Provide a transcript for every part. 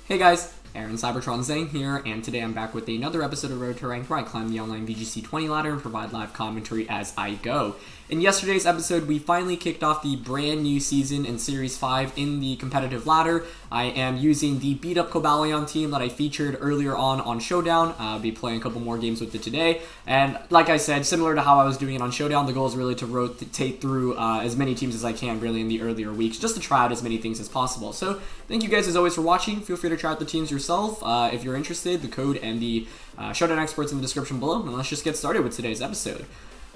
Hey guys, Aaron CybertronVGC here, and today I'm back with another episode of Road to Rank where I climb the online VGC 20 ladder and provide live commentary as I go. In yesterday's episode, we finally kicked off the brand new season in Series 5 in the competitive ladder. I am using the Beat Up Cobalion team that I featured earlier on Showdown. I'll be playing a couple more games with it today, and like I said, similar to how I was doing it on Showdown, the goal is really to rotate through as many teams as I can really in the earlier weeks, just to try out as many things as possible. So thank you guys as always for watching. Feel free to try out the teams yourself if you're interested. The code and the Showdown experts in the description below, and let's just get started with today's episode.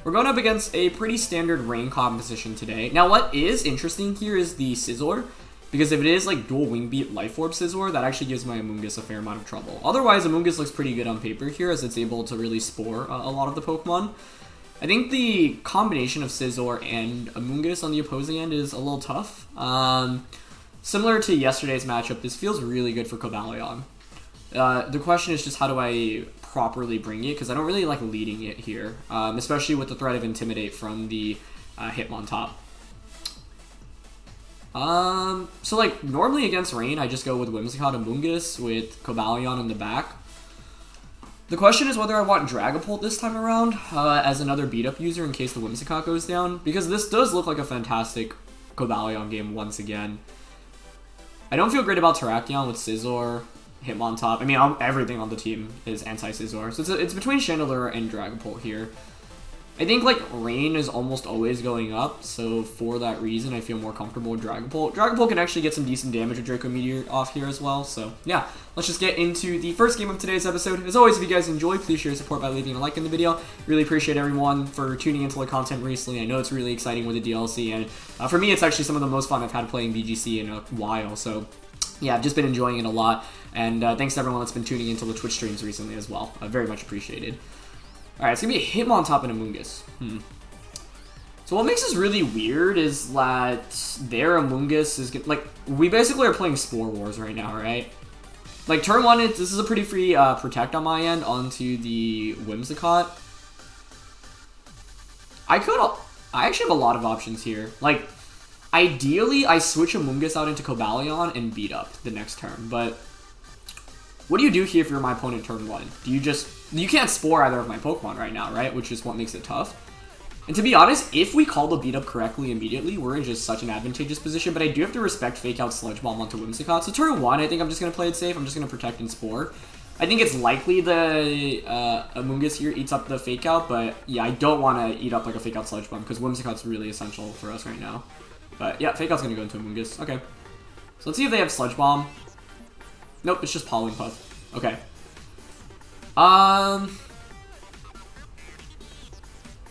We're going up against a pretty standard rain composition today. Now, what is interesting here is the Scizor, because if it is like dual Wing Beat Life Orb Scizor, that actually gives my Amoonguss a fair amount of trouble. Otherwise, Amoonguss looks pretty good on paper here, as it's able to really spore a lot of the Pokemon. I think the combination of Scizor and Amoonguss on the opposing end is a little tough. Similar to yesterday's matchup, this feels really good for Cobalion. The question is just how do I properly bring it, because I don't really like leading it here, especially with the threat of Intimidate from the Hitmontop. So like normally against Rain, I just go with Whimsicott Amoonguss with Cobalion in the back. The question is whether I want Dragapult this time around as another beat-up user in case the Whimsicott goes down, because this does look like a fantastic Cobalion game once again. I don't feel great about Terrakion with Scizor, Hitmontop. I mean, everything on the team is anti-Scizor. So it's between Chandelure and Dragapult here. I think, like, Rain is almost always going up, so for that reason, I feel more comfortable with Dragapult. Dragapult can actually get some decent damage with Draco Meteor off here as well, so yeah. Let's just get into the first game of today's episode. As always, if you guys enjoy, please share your support by leaving a like in the video. Really appreciate everyone for tuning into the content recently. I know it's really exciting with the DLC, and for me, it's actually some of the most fun I've had playing VGC in a while, so yeah, I've just been enjoying it a lot, and thanks to everyone that's been tuning into the Twitch streams recently as well. Very much appreciated. Alright, it's going to be a Hitmontop and Amoonguss. So what makes this really weird is that their Amoonguss is... like, we basically are playing Spore Wars right now, right? Like, turn 1, this is a pretty free Protect on my end onto the Whimsicott. I actually have a lot of options here. Like, ideally, I switch Amoonguss out into Cobalion and beat up the next turn, but what do you do here if you're my opponent turn 1? Do you just... you can't Spore either of my Pokemon right now, right? Which is what makes it tough. And to be honest, if we call the beat up correctly immediately, we're in just such an advantageous position, but I do have to respect Fake Out Sludge Bomb onto Whimsicott. So turn 1, I think I'm just going to play it safe. I'm just going to Protect and Spore. I think it's likely the Amoonguss here eats up the Fake Out, but yeah, I don't want to eat up like a Fake Out Sludge Bomb because Whimsicott's really essential for us right now. But yeah, Fake Out's going to go into Amoonguss. Okay. So let's see if they have Sludge Bomb. Nope, it's just Pollen Puff. Okay.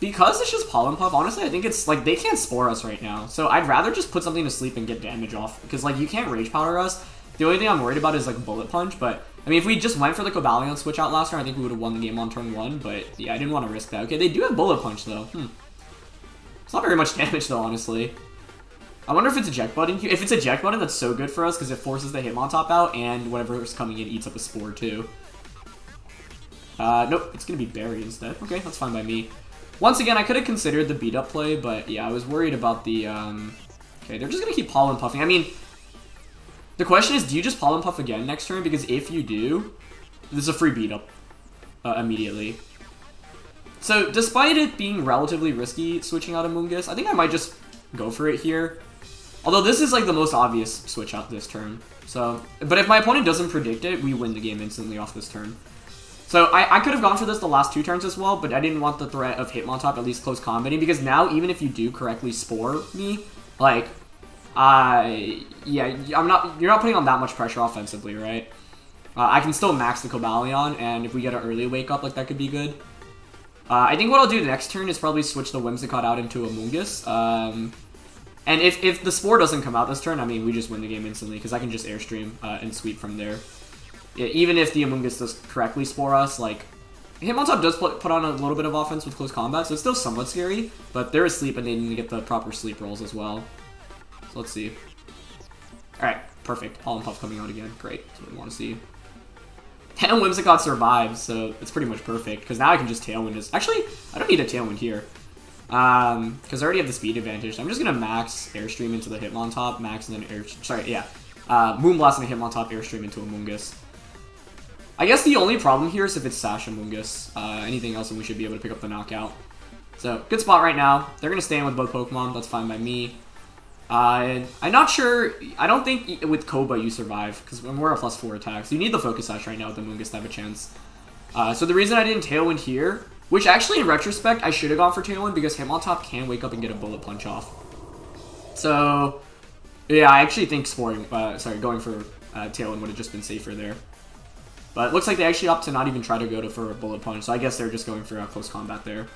Because it's just Pollen Puff, honestly, I think it's, like, they can't Spore us right now. So I'd rather just put something to sleep and get damage off. Because, like, you can't Rage Powder us. The only thing I'm worried about is, like, Bullet Punch. But, I mean, if we just went for the Cobalion switch out last turn, I think we would have won the game on turn 1. But, yeah, I didn't want to risk that. Okay, they do have Bullet Punch, though. It's not very much damage, though, honestly. I wonder if it's Eject Button here. If it's Eject Button, that's so good for us because it forces the Hitmontop out and whatever's coming in eats up a Spore, too. Nope, it's going to be Berry instead. Okay, that's fine by me. Once again, I could have considered the beat-up play, but yeah, I was worried about the, okay, they're just going to keep Pollen Puffing. I mean, the question is, do you just Pollen Puff again next turn? Because if you do, this is a free beat-up immediately. So, despite it being relatively risky switching out Amoonguss, I think I might just go for it here. Although this is, like, the most obvious switch out this turn. So, but if my opponent doesn't predict it, we win the game instantly off this turn. So I could have gone for this the last 2 turns as well, but I didn't want the threat of Hitmontop at least close combating, because now even if you do correctly Spore me, like, yeah, you're not putting on that much pressure offensively, right? I can still max the Cobalion, and if we get an early wake up, like, that could be good. I think what I'll do next turn is probably switch the Whimsicott out into Amoonguss. And if the Spore doesn't come out this turn, I mean, we just win the game instantly, because I can just Airstream and sweep from there. Even if the Amoonguss does correctly Spore us, like, Hitmontop does put on a little bit of offense with close combat, so it's still somewhat scary, but they're asleep and they need to get the proper sleep rolls as well. So let's see. Alright, perfect. Pollen Puff coming out again. Great. That's what we want to see. And Whimsicott survives, so it's pretty much perfect, because now I can just Tailwind this. Actually, I don't need a Tailwind here. Because I already have the speed advantage. I'm just going to max Airstream into the Hitmontop, max and then Air... Sorry, yeah. Moonblast and a Hitmontop Airstream into Amoonguss. I guess the only problem here is if it's Sash Amoonguss. Anything else, and we should be able to pick up the knockout. So, good spot right now. They're going to stay in with both Pokemon. That's fine by me. I'm not sure. I don't think with Koba you survive, because we're a +4 attack. So you need the Focus Sash right now with the Amoonguss to have a chance. So the reason I didn't Tailwind here, which actually in retrospect I should have gone for Tailwind, because Hitmontop can wake up and get a Bullet Punch off. So, yeah, I actually think going for Tailwind would have just been safer there. But it looks like they actually opt to not even try to go for a Bullet Punch, so I guess they're just going for a close combat there.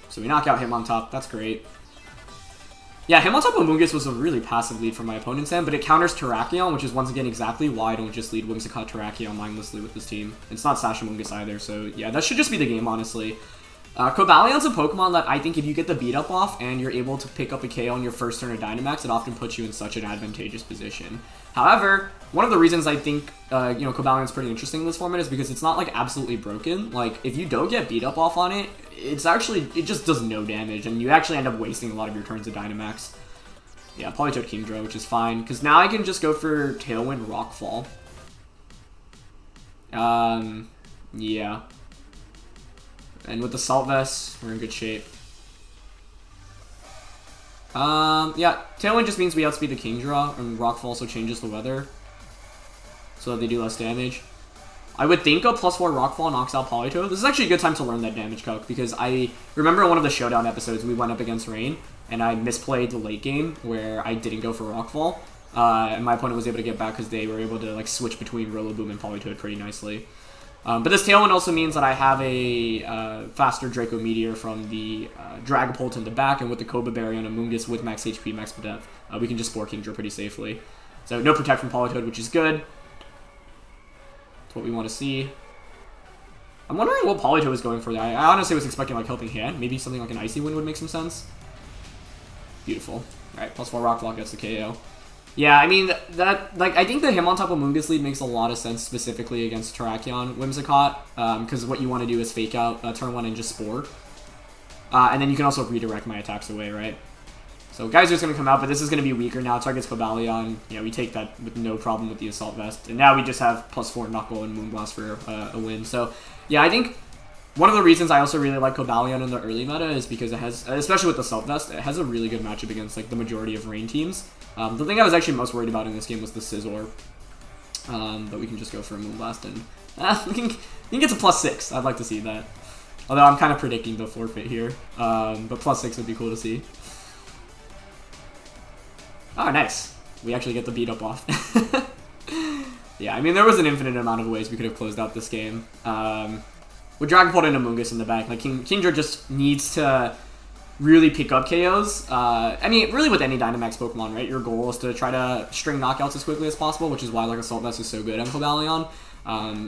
So we knock out Hitmontop, that's great. Yeah, Hitmontop Amoonguss was a really passive lead from my opponent's end, but it counters Terrakion, which is once again exactly why I don't just lead Whimsicott Terrakion mindlessly with this team. It's not Sash Amoonguss either, so yeah, that should just be the game, honestly. Cobalion's a Pokemon that I think if you get the beat up off and you're able to pick up a KO on your first turn of Dynamax, it often puts you in such an advantageous position. However, one of the reasons I think Cobalion's pretty interesting in this format is because it's not like absolutely broken. Like if you don't get beat up off on it, it just does no damage, and you actually end up wasting a lot of your turns of Dynamax. Yeah, Politoed Kingdra, which is fine, because now I can just go for Tailwind Rockfall. Yeah. And with the Salt Vest, we're in good shape. Yeah, Tailwind just means we outspeed the Kingdra, and Rockfall also changes the weather, so that they do less damage. I would think a +4 Rockfall knocks out Politoed. This is actually a good time to learn that damage calc, because I remember in one of the Showdown episodes we went up against Rain, and I misplayed the late game where I didn't go for Rockfall, and my opponent was able to get back because they were able to like switch between Rillaboom and Politoed pretty nicely. But this Tailwind also means that I have a faster Draco Meteor from the Dragapult in the back, and with the Koba Berry on Amoonguss with max HP, max depth, we can just Spore Kingdra pretty safely. So no Protect from Politoed, which is good. That's what we want to see. I'm wondering what Politoed was going for there. I honestly was expecting like Helping Hand. Maybe something like an Icy Wind would make some sense. Beautiful. Alright, +4 Rockfall gets the KO. Yeah, I mean, I think the Hitmontop Amoonguss lead makes a lot of sense specifically against Terrakion Whimsicott, because what you want to do is fake out turn 1 and just Spore. And then you can also redirect my attacks away, right? So Geyser's going to come out, but this is going to be weaker now. Targets Cobalion. Yeah, we take that with no problem with the Assault Vest. And now we just have +4 Knuckle and Moonblast for a win. So, yeah, I think one of the reasons I also really like Cobalion in the early meta is because it has, especially with the Assault Vest, it has a really good matchup against like the majority of Rain teams. The thing I was actually most worried about in this game was the Scizor. But we can just go for a Moonblast and we can get to +6. I'd like to see that. Although I'm kind of predicting the forfeit here. But +6 would be cool to see. Oh, nice. We actually get the beat up off. Yeah, I mean, there was an infinite amount of ways we could have closed out this game. With Dragapult and Amoonguss in the back, like Kingdra just needs to really pick up KOs. I mean, really with any Dynamax Pokemon, right? Your goal is to try to string knockouts as quickly as possible, which is why like Assault Vest is so good on Cobalion.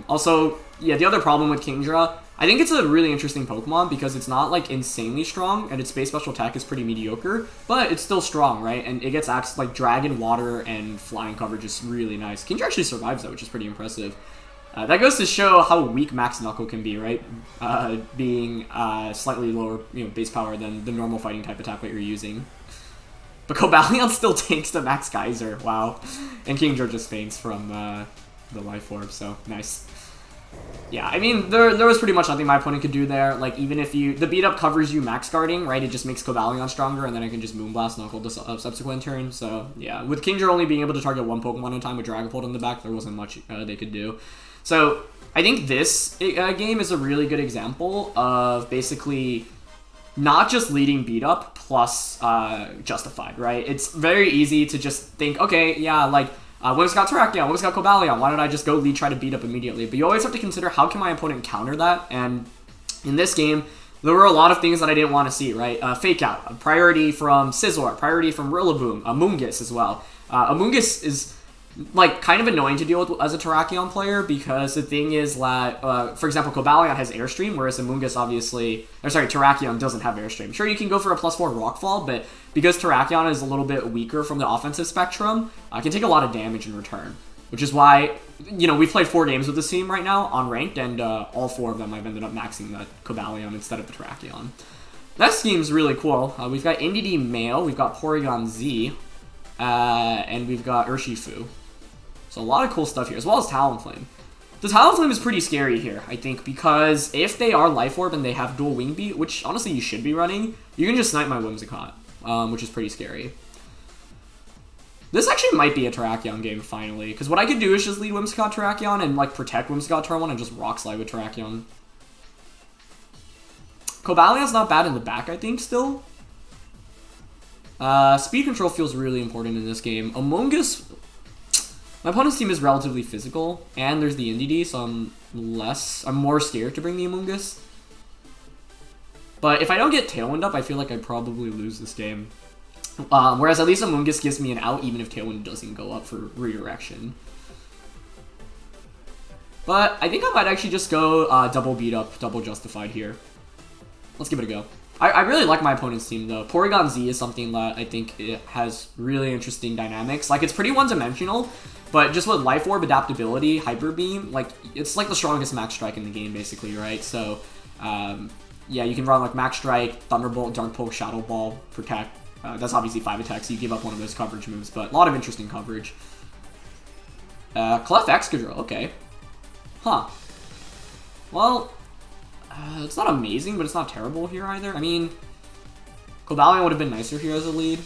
Also, yeah, the other problem with Kingdra, I think it's a really interesting Pokemon because it's not like insanely strong, and its base special attack is pretty mediocre, but it's still strong, right? And it gets access like Dragon, Water, and Flying coverage is really nice. Kingdra actually survives that, which is pretty impressive. That goes to show how weak Max Knuckle can be, right? Being slightly lower, base power than the normal fighting type attack that you're using. But Cobalion still takes the Max Geyser, wow. And Kingdra just faints from the Life Orb, so nice. Yeah, I mean, there was pretty much nothing my opponent could do there. Like, even if the beat up covers you max guarding, right? It just makes Cobalion stronger, and then I can just Moonblast Knuckle the subsequent turn. So, yeah, with Kingdra only being able to target one Pokemon at a time with Dragapult in the back, there wasn't much they could do. So, I think this game is a really good example of basically not just leading beat up plus justified, right? It's very easy to just think, okay, yeah, like, Whimsicott Terrakion, Whimsicott Cobalion, why don't I just go lead, try to beat up immediately? But you always have to consider how can my opponent counter that, and in this game, there were a lot of things that I didn't want to see, right? Fake Out, a priority from Scizor, priority from Rillaboom, Amoonguss as well. Amoonguss is like kind of annoying to deal with as a Terrakion player because the thing is that, for example, Cobalion has Airstream, whereas Amoonguss Terrakion doesn't have Airstream. Sure, you can go for a +4 Rockfall, but because Terrakion is a little bit weaker from the offensive spectrum, I can take a lot of damage in return. Which is why, we've played 4 games with this team right now on Ranked, and all 4 of them I've ended up maxing the Cobalion instead of the Terrakion. That scheme's really cool. We've got NDD Male, we've got Porygon Z, and we've got Urshifu. So a lot of cool stuff here, as well as Talonflame. The Talonflame is pretty scary here, I think, because if they are Life Orb and they have dual Wing Beat, which honestly you should be running, you can just snipe my Whimsicott, which is pretty scary. This actually might be a Terrakion game, finally, because what I could do is just lead Whimsicott Terrakion and, like, protect Whimsicott turn 1 and just Rock Slide with Terrakion. Cobalion's not bad in the back, I think, still. Speed control feels really important in this game. Among Us... My opponent's team is relatively physical, and there's the NDD, so I'm more scared to bring the Among Us. But if I don't get Tailwind up, I feel like I'd probably lose this game. Whereas at least Among Us gives me an out, even if Tailwind doesn't go up for redirection. But I think I might actually just go double Beat Up, double Justified here. Let's give it a go. I really like my opponent's team, though. Porygon Z is something that I think it has really interesting dynamics. Like, it's pretty one-dimensional, but just with Life Orb, Adaptability, Hyper Beam, like, it's like the strongest Max Strike in the game, basically, right? So, yeah, you can run, like, Max Strike, Thunderbolt, Dark Pulse, Shadow Ball, Protect. That's obviously 5 attacks, so you give up one of those coverage moves, but a lot of interesting coverage. Clef Excadrill, okay. Huh. Well... it's not amazing, but it's not terrible here either. I mean, Cobalion would have been nicer here as a lead.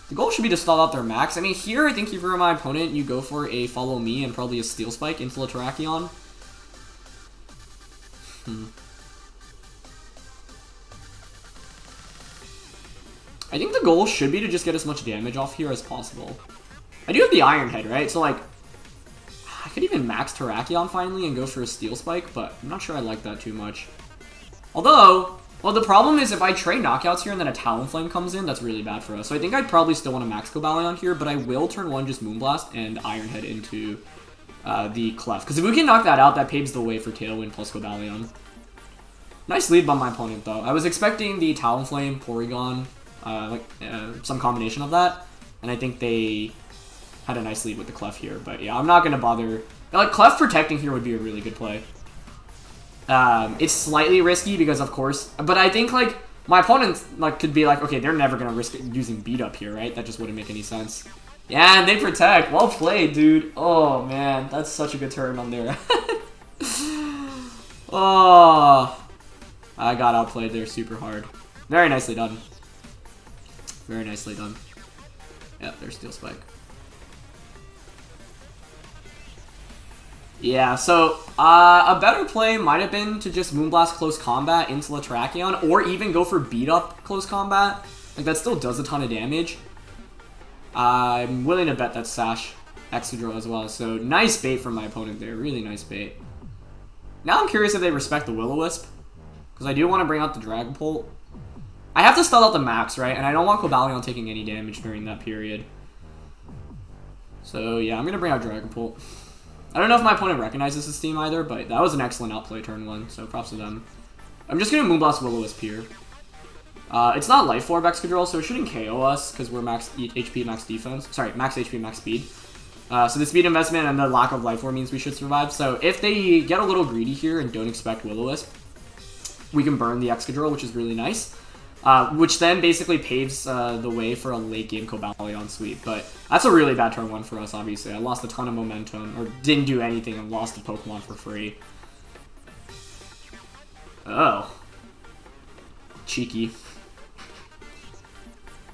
The goal should be to stall out their max. I mean, here, I think if you're my opponent, you go for a Follow Me and probably a Steel Spike into the Terrakion. I think the goal should be to just get as much damage off here as possible. I do have the Iron Head, right? So, like, I could even max Terrakion finally and go for a Steel Spike, but I'm not sure I like that too much. Although, well, the problem is if I trade knockouts here and then a Talonflame comes in, that's really bad for us. So I think I'd probably still want to max Cobalion here, but I will turn 1 just Moonblast and Iron Head into the Clef. Because if we can knock that out, that paves the way for Tailwind plus Cobalion. Nice lead by my opponent, though. I was expecting the Talonflame, Porygon, some combination of that, and I think they had a nice lead with the Clef here, but yeah, I'm not going to bother. Like, Clef protecting here would be a really good play. It's slightly risky because, of course, but I think, like, my opponent, like, could be like, okay, they're never going to risk using Beat Up here, right? That just wouldn't make any sense. Yeah, and they protect. Well played, dude. Oh, man, that's such a good turn on there. Oh, I got outplayed there super hard. Very nicely done. Very nicely done. Yep, there's Steel Spike. Yeah, so a better play might have been to just Moonblast Close Combat into the Terrakion, or even go for Beat Up Close Combat. Like, that still does a ton of damage. I'm willing to bet that's Sash Excadrill as well, so nice bait from my opponent there, really nice bait. Now I'm curious if they respect the Will-O-Wisp, because I do want to bring out the Dragapult. I have to stall out the max, right, and I don't want Cobalion taking any damage during that period. So yeah, I'm going to bring out Dragapult. I don't know if my opponent recognizes this team either, but that was an excellent outplay turn 1, so props to them. I'm just going to Moonblast Will-O-Wisp here. It's not Life Orb Excadrill, so it shouldn't KO us, because we're max HP, max defense. Sorry, max HP, max speed. So the speed investment and the lack of Life Orb means we should survive. So if they get a little greedy here and don't expect Will-O-Wisp, we can burn the Excadrill, which is really nice. Which then basically paves the way for a late-game Cobalion sweep. But that's a really bad turn 1 for us, obviously. I lost a ton of momentum, or didn't do anything, and lost a Pokemon for free. Oh. Cheeky.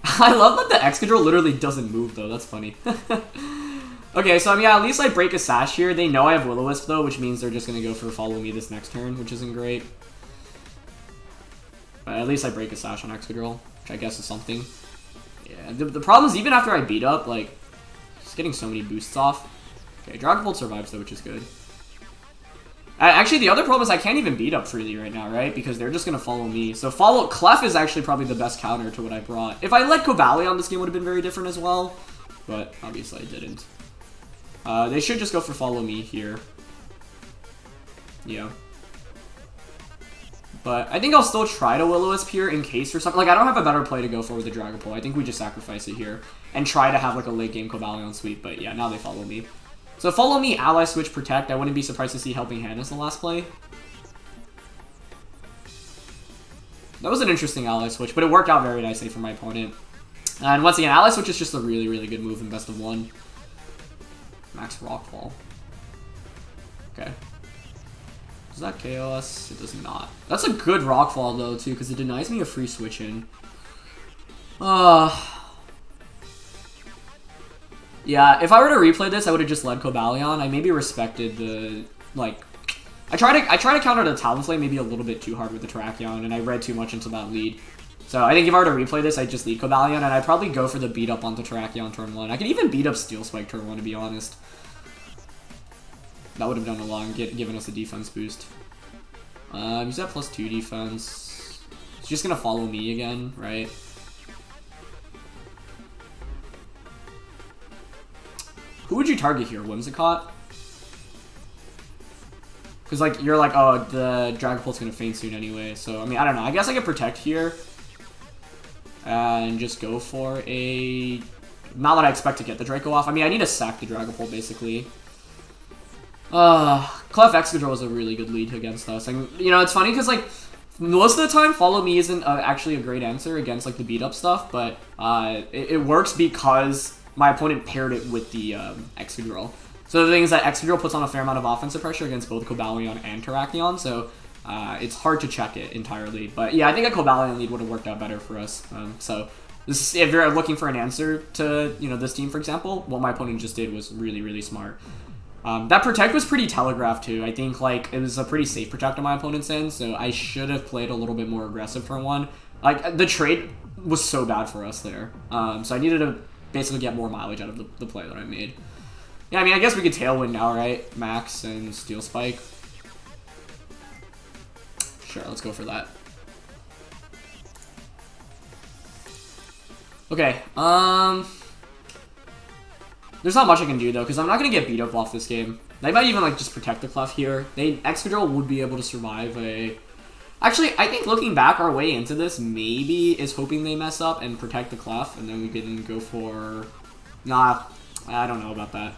I love that the Excadrill literally doesn't move, though. That's funny. Okay, so yeah, at least I break a Sash here. They know I have Will-O-Wisp, though, which means they're just going to go for Follow Me this next turn, which isn't great. But at least I break a Sash on Excadrill, which I guess is something. Yeah, the problem is even after I beat up, like, just getting so many boosts off. Okay, Dragapult survives though, which is good. Actually, the other problem is I can't even beat up freely right now, right? Because they're just going to follow me. So Clef is actually probably the best counter to what I brought. If I let Cobalion, this game would have been very different as well. But obviously I didn't. They should just go for Follow Me here. Yeah. But I think I'll still try to Will-O-Wisp here in case for something. Like, I don't have a better play to go for with the Dragapult. I think we just sacrifice it here and try to have, like, a late-game Cobalion sweep. But, yeah, now they follow me. So, Follow Me, Ally Switch, Protect. I wouldn't be surprised to see Helping Hand as the last play. That was an interesting Ally Switch, but it worked out very nicely for my opponent. And once again, Ally Switch is just a really, really good move in best of 1. Max Rockfall. Okay. Does that KO us? It does not. That's a good Rockfall, though, too, because it denies me a free switch in. Yeah, if I were to replay this, I would have just led Cobalion. I maybe respected the, like... I try to counter the Talonflame maybe a little bit too hard with the Terrakion, and I read too much into that lead. So I think if I were to replay this, I'd just lead Cobalion, and I'd probably go for the beat up onto Terrakion turn 1. I could even beat up Steel Spike turn 1, to be honest. That would have done a lot and given us a defense boost. Use that +2 defense. He's just gonna follow me again, right? Who would you target here? Whimsicott? Because, like, you're like, oh, the Dragapult's gonna faint soon anyway. So, I mean, I don't know. I guess I could protect here. And just go for a... Not that I expect to get the Draco off. I mean, I need to sack the Dragapult, basically. Clef Excadrill was a really good lead against us. And, you know, it's funny because, like, most of the time, Follow Me isn't actually a great answer against, like, the beat-up stuff. But it works because my opponent paired it with the Excadrill. So the thing is that Excadrill puts on a fair amount of offensive pressure against both Cobalion and Terrakion, so it's hard to check it entirely. But yeah, I think a Cobalion lead would have worked out better for us. So this is, if you're looking for an answer to, you know, this team, for example, what my opponent just did was really, really smart. That Protect was pretty telegraphed too. I think, like, it was a pretty safe Protect on my opponent's end, so I should have played a little bit more aggressive turn 1. Like, the trade was so bad for us there. So I needed to basically get more mileage out of the play that I made. Yeah, I mean, I guess we could Tailwind now, right? Max and Steel Spike. Sure, let's go for that. Okay, there's not much I can do, though, because I'm not going to get beat up off this game. They might even, like, just protect the Clef here. Excadrill would be able to survive a... Actually, I think looking back, our way into this maybe is hoping they mess up and protect the Clef, and then we can go for... Nah, I don't know about that.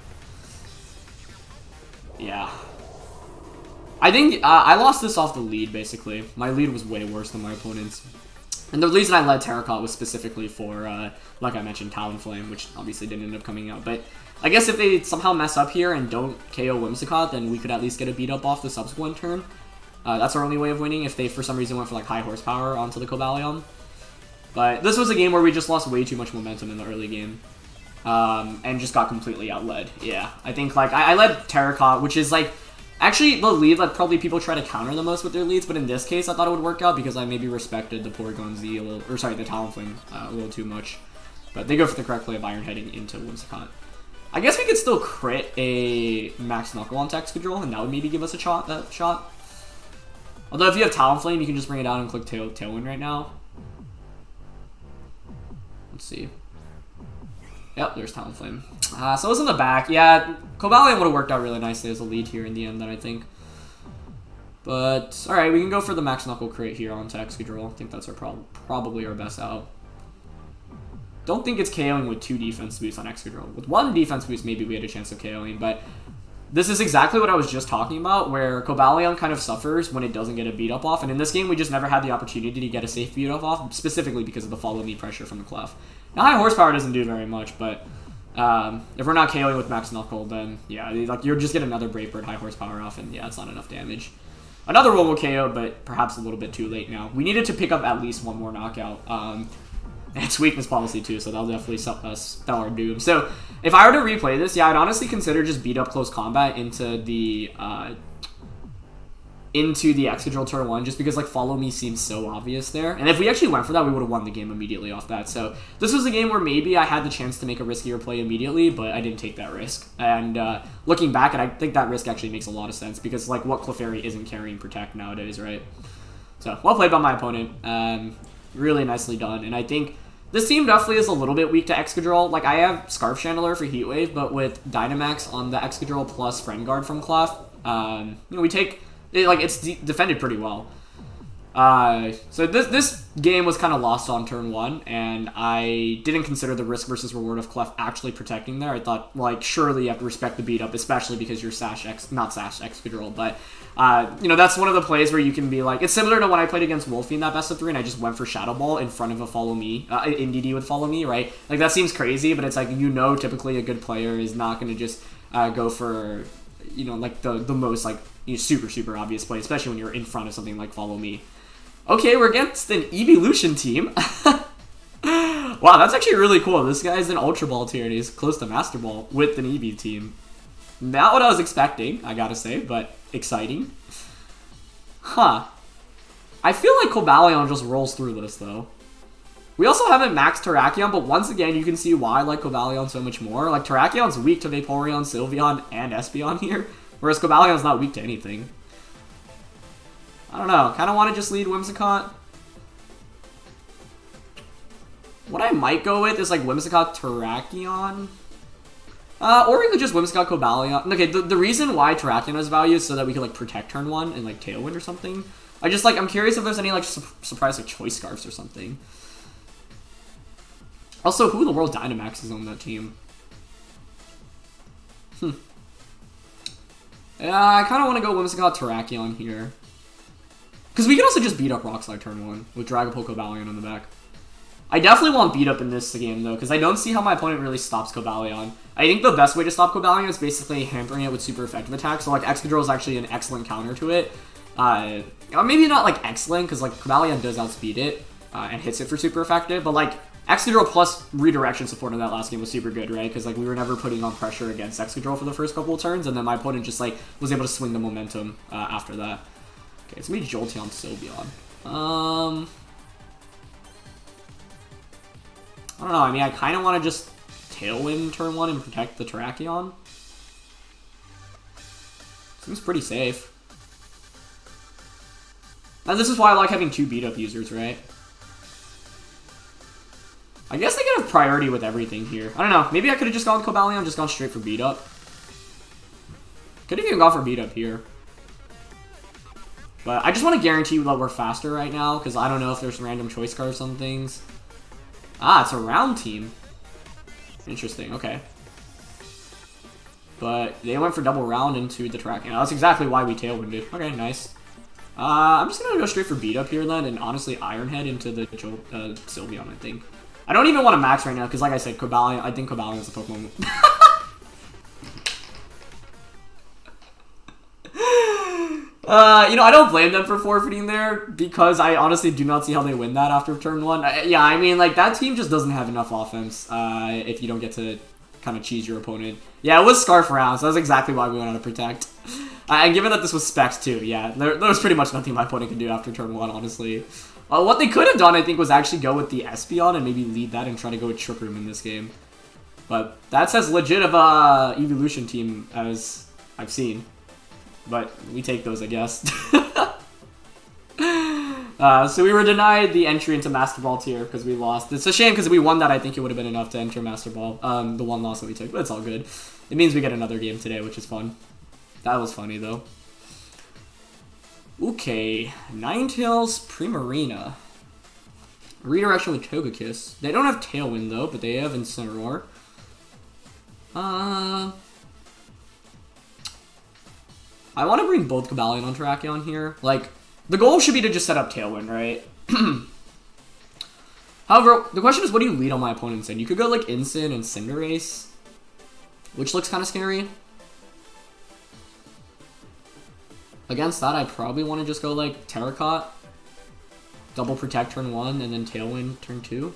Yeah. I think I lost this off the lead, basically. My lead was way worse than my opponent's. And the reason I led Terracotta was specifically for, like I mentioned, Talonflame, which obviously didn't end up coming out. But I guess if they somehow mess up here and don't KO Whimsicott, then we could at least get a beat up off the subsequent turn. That's our only way of winning if they, for some reason, went for, like, high horsepower onto the Cobalion. But this was a game where we just lost way too much momentum in the early game. And just got completely outled. Yeah, I think, like, I led Terracotta, which is, like, actually the lead that probably people try to counter the most with their leads, but in this case, I thought it would work out because I maybe respected the Porygon Z a little, or sorry, the Talonflame a little too much. But they go for the correct play of Iron Heading into Whimsicott. I guess we could still crit a Max Knuckle on Excadrill, and that would maybe give us a shot. Although if you have Talonflame, you can just bring it down and click Tailwind right now. Let's see. Yep, there's Talonflame. So it was in the back. Yeah, Cobalion would have worked out really nicely as a lead here in the end, then I think. But, alright, we can go for the Max Knuckle crit here onto Excadrill. I think that's probably our best out. Don't think it's KOing with 2 defense boosts on Excadrill. With 1 defense boost, maybe we had a chance of KOing, but this is exactly what I was just talking about, where Cobalion kind of suffers when it doesn't get a beat up off, and in this game, we just never had the opportunity to get a safe beat up off, specifically because of the follow me pressure from the Clef. Now, high horsepower doesn't do very much, but if we're not KOing with Max Knuckle, then yeah, like you're just getting another Brave Bird high horsepower off, and yeah, it's not enough damage. Another one will KO, but perhaps a little bit too late now. We needed to pick up at least 1 more knockout. It's weakness policy too, so that'll definitely spell our doom. So if I were to replay this, yeah, I'd honestly consider just beat up close combat into the Excadrill turn 1, just because, like, follow me seems so obvious there. And if we actually went for that, we would have won the game immediately off that. So this was a game where maybe I had the chance to make a riskier play immediately, but I didn't take that risk. And looking back, and I think that risk actually makes a lot of sense, because, like, what Clefairy isn't carrying Protect nowadays, right? So, well played by my opponent. Really nicely done. And I think this team definitely is a little bit weak to Excadrill. Like, I have Scarf Chandler for Heat Wave, but with Dynamax on the Excadrill plus Friend Guard from Clef, you know, we take... it's defended pretty well. So this game was kind of lost on turn 1, and I didn't consider the risk versus reward of Clef actually protecting there. I thought, like, surely you have to respect the beat up, especially because you're not Excadrill, but, you know, that's one of the plays where you can be like, it's similar to when I played against Wolfie in that best of 3, and I just went for Shadow Ball in front of a follow me, NDD would follow me, right? Like, that seems crazy, but it's like, you know, typically a good player is not going to just go for, you know, like, the most, like, you know, super obvious play, especially when you're in front of something like follow me. Okay, we're against an Eeveelution team. Wow, that's actually really cool. This guy's an Ultra Ball tier, and he's close to Master Ball with an Eevee team. Not what I was expecting, I gotta say, but exciting. Huh. I feel like Cobalion just rolls through this, though. We also haven't maxed Terrakion, but once again, you can see why I like Cobalion so much more. Like, Terrakion's weak to Vaporeon, Sylveon, and Espeon here, whereas Cobalion's not weak to anything. I don't know. Kind of want to just lead Whimsicott. What I might go with is like Whimsicott Terrakion. Or we could just Whimsicott Cobalion. Okay, the reason why Terrakion has value is so that we could like protect turn 1 and like Tailwind or something. I'm curious if there's any like surprise like Choice Scarfs or something. Also, who in the world Dynamax is on that team? Yeah, I kind of want to go Whimsicott Terrakion here. Because we can also just beat up Rockslide turn 1 with Dragapult Cobalion on the back. I definitely want beat up in this game, though, because I don't see how my opponent really stops Cobalion. I think the best way to stop Cobalion is basically hampering it with super effective attacks. So, like, Excadrill is actually an excellent counter to it. Maybe not, like, excellent, because, like, Cobalion does outspeed it and hits it for super effective. But, like, Excadrill plus redirection support in that last game was super good, right? Because, like, we were never putting on pressure against Excadrill for the first couple of turns, and then my opponent just, like, was able to swing the momentum after that. Okay, it's gonna be Jolteon Sylveon. I don't know, I mean, I kind of want to just Tailwind turn 1 and protect the Terrakion. Seems pretty safe. Now, this is why I like having 2 beat-up users, right? I guess they could have priority with everything here. I don't know, maybe I could have just gone Cobalion, just gone straight for beat-up. Could have even gone for beat-up here. But I just want to guarantee that we're faster right now, because I don't know if there's random choice cards on things. Ah, it's a round team. Interesting, okay. But they went for double round into the track. That's exactly why we tailwinded. Okay, nice. I'm just going to go straight for beat up here then, and honestly Iron Head into the Sylveon, I think. I don't even want to max right now, because like I said, Cobalion, I think Cobalion is a Pokemon. You know, I don't blame them for forfeiting there, because I honestly do not see how they win that after turn 1. Yeah, I mean, like, that team just doesn't have enough offense if you don't get to kind of cheese your opponent. Yeah, it was Scarf round, so that's exactly why we went out to Protect. And given that this was Specs too, yeah, there was pretty much nothing my opponent could do after turn 1, honestly. What they could have done, I think, was actually go with the Espeon and maybe lead that and try to go with Trick Room in this game. But that's as legit of a Eeveelution team as I've seen. But we take those, I guess. So we were denied the entry into Master Ball tier because we lost. It's a shame because if we won that, I think it would have been enough to enter Master Ball. The one loss that we took, but it's all good. It means we get another game today, which is fun. That was funny, though. Okay, Ninetales Primarina. Redirection with Togekiss. They don't have Tailwind, though, but they have Incineroar. I want to bring both Cobalion on Terrakion here. Like, the goal should be to just set up Tailwind, right? However, the question is, what do you lead on my opponent's end? You could go, like, Incin and Cinderace, which looks kind of scary. Against that, I probably want to just go, like, Terracotta, double Protect turn 1, and then Tailwind turn 2.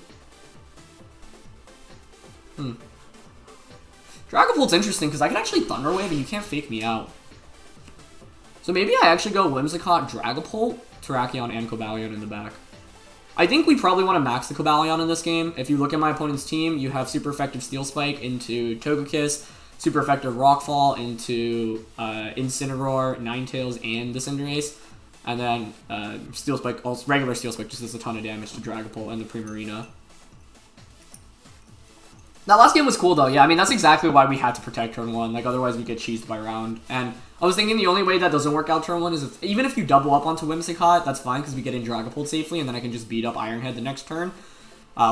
Dragapult's interesting, because I can actually Thunder Wave, and you can't fake me out. So maybe I actually go Whimsicott, Dragapult, Terrakion, and Cobalion in the back. I think we probably want to max the Cobalion in this game. If you look at my opponent's team, you have super effective Steel Spike into Togekiss, super effective Rockfall into Incineroar, Ninetales, and the Cinderace. And then Steel Spike, also regular Steel Spike just does a ton of damage to Dragapult and the Primarina. That last game was cool, though. Yeah, I mean, that's exactly why we had to protect turn 1. Like, otherwise we get cheesed by round. And I was thinking the only way that doesn't work out turn 1 is even if you double up onto Whimsicott, that's fine, because we get in Dragapult safely, and then I can just beat up Ironhead the next turn.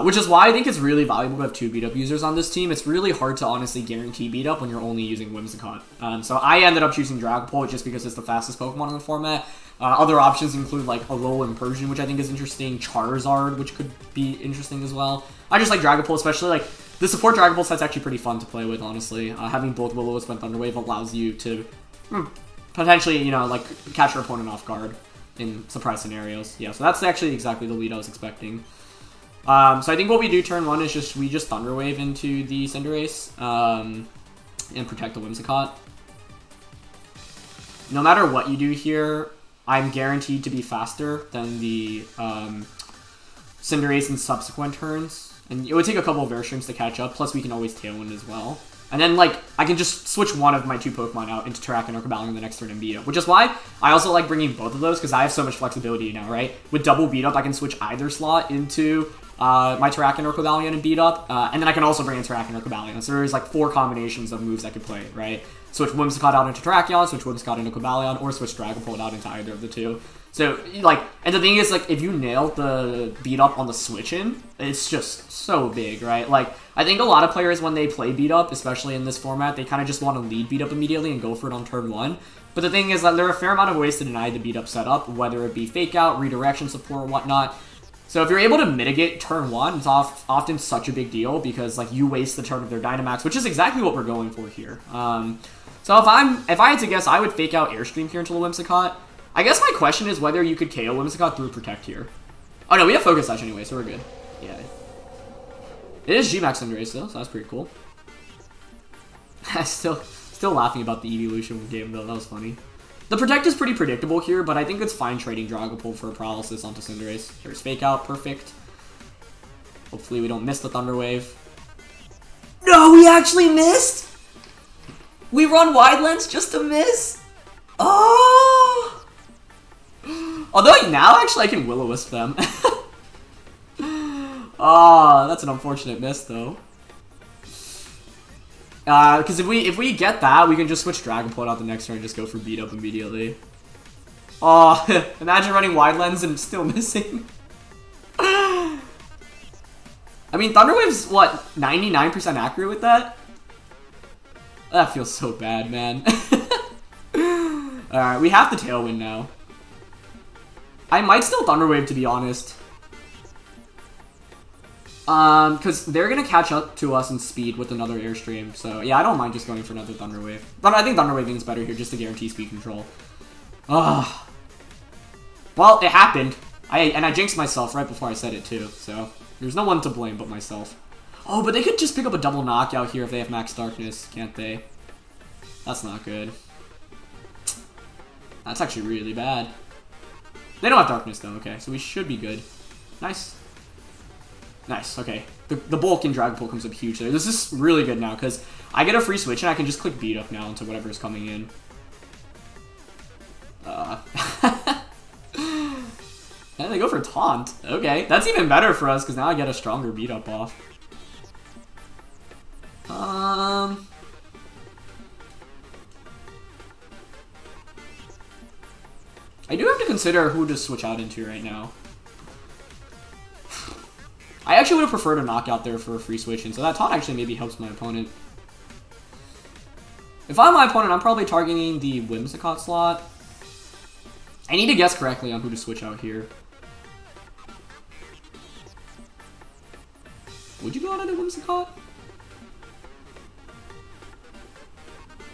Which is why I think it's really valuable to have 2 beat-up users on this team. It's really hard to honestly guarantee beat-up when you're only using Whimsicott. So I ended up choosing Dragapult just because it's the fastest Pokemon in the format. Other options include like Alolan Persian, which I think is interesting, Charizard, which could be interesting as well. I just like Dragapult, especially like the support Dragapult set's actually pretty fun to play with, honestly. Having both Will-O-Wisp and Thunder Wave allows you to potentially, you know, like catch your opponent off guard in surprise scenarios. Yeah, so that's actually exactly the lead I was expecting. So I think what we do turn 1 is we just Thunder Wave into the Cinderace and protect the Whimsicott. No matter what you do here, I'm guaranteed to be faster than the Cinderace in subsequent turns. And it would take a couple of Airstreams to catch up, plus we can always Tailwind as well. And then, like, I can just switch one of my 2 Pokemon out into Terrakion or Cobalion the next turn and beat up. Which is why I also like bringing both of those, because I have so much flexibility now, right? With double beat up, I can switch either slot into my Terrakion or Cobalion and beat up. And then I can also bring in Terrakion or Cobalion. So there's, like, 4 combinations of moves I could play, right? Switch Whimsicott out into Terrakion, switch Whimsicott into Cobalion, or switch Dragapult out into either of the 2. So, like, and the thing is, like, if you nail the beat up on the switch in, it's just so big, right? Like, I think a lot of players, when they play beat up, especially in this format, they kind of just want to lead beat up immediately and go for it on turn 1. But the thing is that there are a fair amount of ways to deny the beat up setup, whether it be fake out, redirection support, or whatnot. So if you're able to mitigate turn 1, it's often such a big deal because, like, you waste the turn of their Dynamax, which is exactly what we're going for here. So if I had to guess, I would fake out Airstream here into the Whimsicott. I guess my question is whether you could KO Whimsicott through Protect here. Oh no, we have Focus Sash anyway, so we're good. Yeah. It is G-Max Cinderace though, so that's pretty cool. I'm still laughing about the Eeveelution game though, that was funny. The Protect is pretty predictable here, but I think it's fine trading Dragapult for a Paralysis onto Cinderace. There's Fake Out, perfect. Hopefully we don't miss the Thunder Wave. No, we actually missed! We run Wide Lens just to miss? Oh! Although now, actually, I can Will-O-Wisp them. Oh, that's an unfortunate miss, though. Because if we get that, we can just switch Dragapult out the next turn and just go for beat up immediately. Oh, imagine running Wide Lens and still missing. I mean, Thunder Wave's, what, 99% accurate with that? That feels so bad, man. Alright, we have the Tailwind now. I might still Thunder Wave, to be honest. Because they're going to catch up to us in speed with another Airstream. So, yeah, I don't mind just going for another Thunder Wave. But I think Thunder Waving is better here just to guarantee speed control. Ugh. Well, it happened. And I jinxed myself right before I said it, too. So, there's no one to blame but myself. Oh, but they could just pick up a double knockout here if they have Max Darkness, can't they? That's not good. That's actually really bad. They don't have Darkness, though. Okay, so we should be good. Nice. Nice, okay. The bulk in Dragapult comes up huge there. This is really good now, because I get a free switch, and I can just click Beat Up now into whatever's coming in. And they go for Taunt. Okay, that's even better for us, because now I get a stronger Beat Up off. I do have to consider who to switch out into right now. I actually would have preferred a knockout there for a free switch, and so that taunt actually maybe helps my opponent. If I'm my opponent, I'm probably targeting the Whimsicott slot. I need to guess correctly on who to switch out here. Would you go out of the Whimsicott?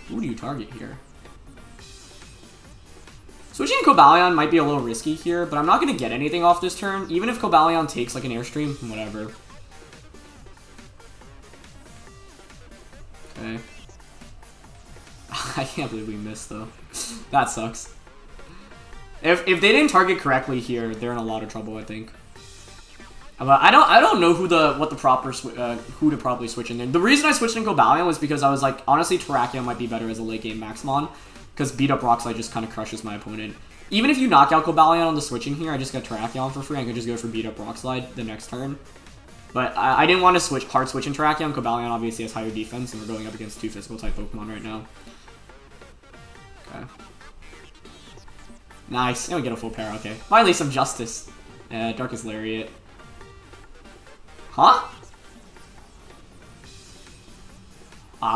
Who do you target here? Switching Cobalion might be a little risky here, but I'm not going to get anything off this turn. Even if Cobalion takes like an Airstream, whatever. Okay. I can't believe we missed though. That sucks. If they didn't target correctly here, they're in a lot of trouble, I think. But I don't know who to properly switch in there. The reason I switched in Cobalion was because I was like, honestly, Terrakion might be better as a late game Maxmon. Because Beat Up Rock Slide just kind of crushes my opponent. Even if you knock out Cobalion on the switching here, I just get Terrakion for free. I can just go for Beat Up Rock Slide the next turn. But I didn't want to hard switch into Terrakion. Cobalion obviously has higher defense, and we're going up against 2 physical type Pokemon right now. Okay. Nice, and we get a full pair, okay. Finally some justice. Darkest Lariat. Huh? I'm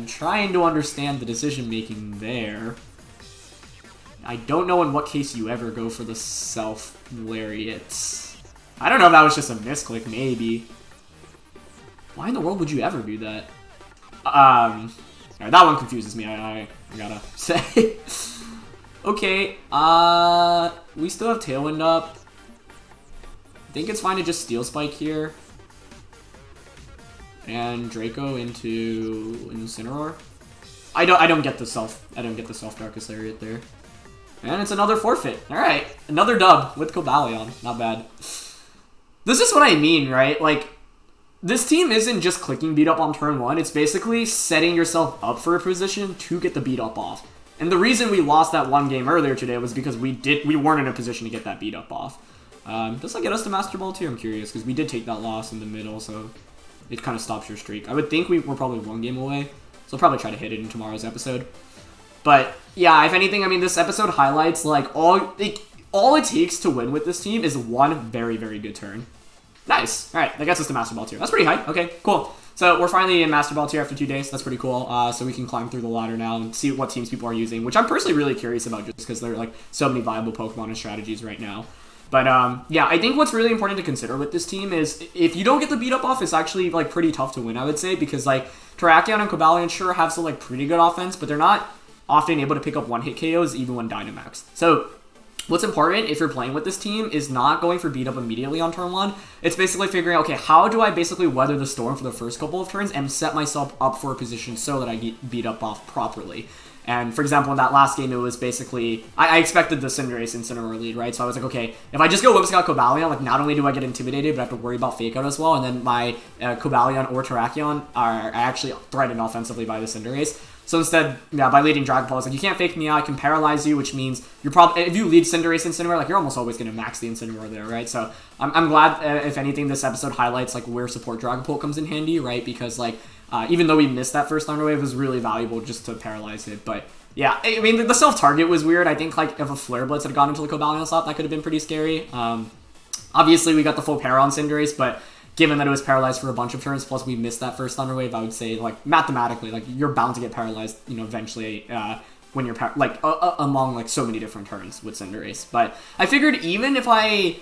trying to understand the decision making there. I don't know in what case you ever go for the Self Lariats. I don't know if that was just a misclick, maybe. Why in the world would you ever do that? Alright, that one confuses me, I gotta say. Okay, we still have Tailwind up. I think it's fine to just Steel Spike here. And Draco into Incineroar. I don't get the self Darkest Lariat there. And it's another forfeit. Alright, another dub with Cobalion. Not bad. This is what I mean, right? Like, this team isn't just clicking beat up on turn 1, it's basically setting yourself up for a position to get the beat up off. And the reason we lost that one game earlier today was because we weren't in a position to get that beat up off. Does that get us to Master Ball too? I'm curious, because we did take that loss in the middle, so it kind of stops your streak. I would think we're probably 1 game away, so I'll probably try to hit it in tomorrow's episode. But yeah, if anything, I mean, this episode highlights like all it takes to win with this team is one very, very good turn. Nice. All right, that gets us to Master Ball tier. That's pretty high. Okay, cool. So we're finally in Master Ball tier after 2 days. That's pretty cool. So we can climb through the ladder now and see what teams people are using, which I'm personally really curious about just because there are like so many viable Pokemon and strategies right now. But yeah, I think what's really important to consider with this team is if you don't get the beat up off, it's actually like pretty tough to win, I would say, because like Terrakion and Cobalion sure have some like pretty good offense, but they're not often able to pick up one-hit KOs even when Dynamaxed. So what's important if you're playing with this team is not going for beat up immediately on turn 1. It's basically figuring out, okay, how do I basically weather the storm for the first couple of turns and set myself up for a position so that I get beat up off properly. And for example, in that last game, it was basically, I expected the Cinderace Incineroar lead, right? So I was like, okay, if I just go Whimsicott Cobalion, like not only do I get intimidated, but I have to worry about Fake Out as well. And then my Cobalion or Terrakion are actually threatened offensively by the Cinderace. So instead, yeah, by leading Dragon Ball, it's like, you can't fake me out, I can paralyze you, which means you're probably, if you lead Cinderace Incineroar, like, you're almost always going to max the Incineroar there, right? So I'm glad, if anything, this episode highlights, like, where support Dragon Ball comes in handy, right? Because, like, even though we missed that first Thunder Wave, it was really valuable just to paralyze it. But, yeah, I mean, the self-target was weird. I think, like, if a Flare Blitz had gone into the Cobalion slot, that could have been pretty scary. Obviously, we got the full para on Cinderace, but given that it was paralyzed for a bunch of turns, plus we missed that first Thunder Wave, I would say, like, mathematically, like, you're bound to get paralyzed, you know, eventually, when you're, among, like, so many different turns with Cinderace. But I figured even if I,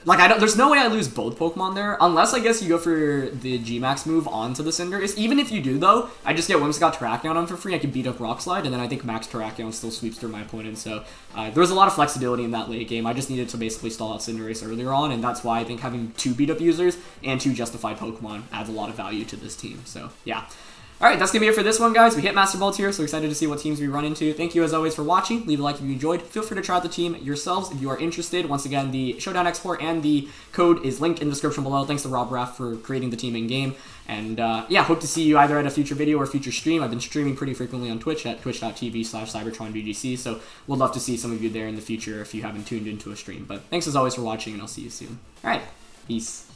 there's no way I lose both Pokemon there, unless I guess you go for the G-Max move onto the Cinderace. Even if you do, though, I just get Whimsicott Terrakion on for free, I can beat up Rock Slide, and then I think Max Terrakion still sweeps through my opponent, so there was a lot of flexibility in that late game. I just needed to basically stall out Cinderace earlier on, and that's why I think having 2 beat-up users and 2 justified Pokemon adds a lot of value to this team, so yeah. Alright, that's going to be it for this one, guys. We hit Master Ball tier, so excited to see what teams we run into. Thank you, as always, for watching. Leave a like if you enjoyed. Feel free to try out the team yourselves if you are interested. Once again, the Showdown export and the code is linked in the description below. Thanks to Rob Raff for creating the team in-game. And, yeah, hope to see you either at a future video or future stream. I've been streaming pretty frequently on Twitch at twitch.tv/CybertronVGC, so we'd love to see some of you there in the future if you haven't tuned into a stream. But thanks, as always, for watching, and I'll see you soon. Alright, peace.